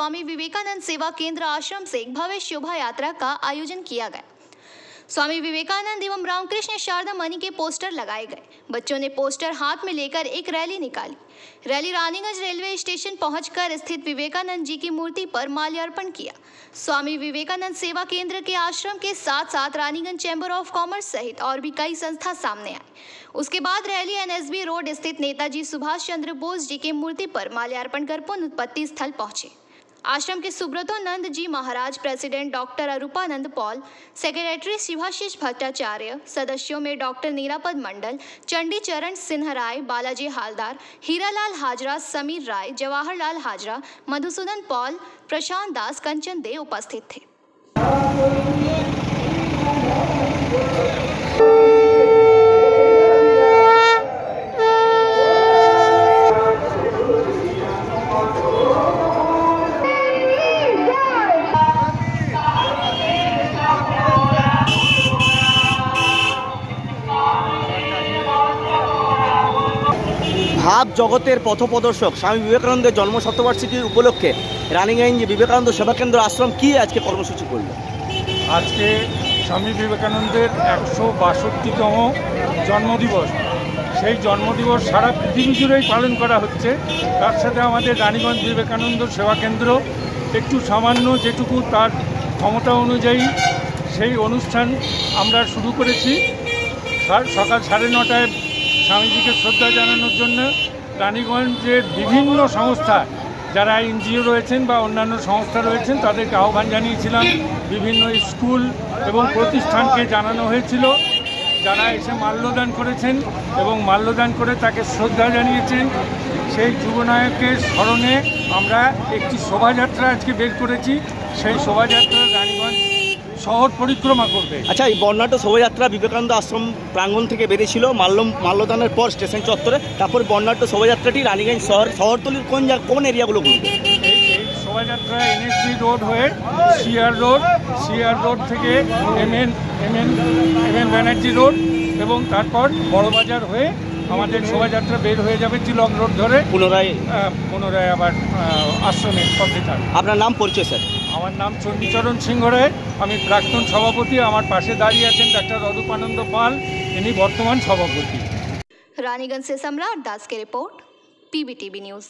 स्वामी विवेकानंद सेवा केंद्र आश्रम से एक भव्य शोभा यात्रा का आयोजन किया गया। स्वामी विवेकानंद एवं रामकृष्ण शारदा मणि के पोस्टर लगाए गए। बच्चों ने पोस्टर हाथ में लेकर एक रैली निकाली। रैली रानीगंज रेलवे स्टेशन पहुंचकर स्थित विवेकानंद जी की मूर्ति पर माल्यार्पण किया। स्वामी विवेकानंद सेवा केंद्र के आश्रम के साथ साथ रानीगंज चैम्बर ऑफ कॉमर्स सहित और भी कई संस्था सामने आए। उसके बाद रैली एनएसबी रोड स्थित नेताजी सुभाष चंद्र बोस जी की मूर्ति पर माल्यार्पण कर पुनः उत्पत्ति स्थल पहुंचे। आश्रम के Subrato Nand ji Maharaj, president doctor Arupanand Pal, secretary Shivashish Bhattacharya, सदस्यों में डॉक्टर नीरापद मंडल, चंडी चरण सिन्हा राय, बालाजी हालदार, हीरालाल हाजरा, समीर राय, जवाहरलाल हाजरा, मधुसूदन पॉल, प्रशांत दास, कंचन दे उपस्थित थे। ভাব জগতের পথপ্রদর্শক স্বামী বিবেকানন্দের জন্ম শতবার্ষিকীর উপলক্ষে রানীগঞ্জ বিবেকানন্দ সেবা কেন্দ্র আশ্রম কি আজকে কর্মসূচি করল? আজকে স্বামী বিবেকানন্দের 162তম জন্মদিবস। সেই জন্মদিবস সারা পৃথিবী জুড়েই পালন করা হচ্ছে। তার সাথে আমাদের রানীগঞ্জ বিবেকানন্দ সেবা কেন্দ্র একটু সামান্য যেটুকু তার ক্ষমতা অনুযায়ী সেই অনুষ্ঠান আমরা শুরু করেছি। সকাল 9:30টায় স্বামীজিকে শ্রদ্ধা জানানোর জন্য রানীগঞ্জের বিভিন্ন সংস্থা যারা এনজিও রয়েছেন বা অন্যান্য সংস্থা রয়েছেন তাদেরকে আহ্বান জানিয়েছিলাম। বিভিন্ন স্কুল এবং প্রতিষ্ঠানকে জানানো হয়েছিল, যারা এসে মাল্যদান করেছেন এবং মাল্যদান করে তাকে শ্রদ্ধা জানিয়েছেন। সেই যুবনায়কের স্মরণে আমরা একটি শোভাযাত্রা আজকে বের করেছি। সেই শোভাযাত্রা রানীগঞ্জ শহর পরিক্রমা করবে। আচ্ছা, এই বর্ণাঢ্য শোভাযাত্রা বিবেকানন্দ আশ্রম প্রাঙ্গণ থেকে বেরিয়েছিল মাল্যদানের পর স্টেশন চত্বরে, তারপর বর্ণাঢ্য শোভাযাত্রাটি রানীগঞ্জ শহরতলির কোন এরিয়াগুলো ঘুরবে? এই শোভাযাত্রা এনএসবি রোড হয়ে সিআর রোড থেকে এমএন ব্যানার্জি রোড এবং তারপর বড়বাজার হয়ে আমাদের শোভাযাত্রা বের হয়ে যাবে তিলক রোড ধরে পুনরায় আবার আশ্রমের পথে থাকবে। আপনার নাম পরিচয় স্যার? আমার নাম চণ্ডীচরণ সিংহ রায়, আমি প্রাক্তন সভাপতি। আমার পাশে দাঁড়িয়ে আছেন ডক্টর অরূপানন্দ পাল, ইনি বর্তমান সভাপতি। रानीगंज से सम्राट दास की रिपोर्ट, पीबीटीवी न्यूज़।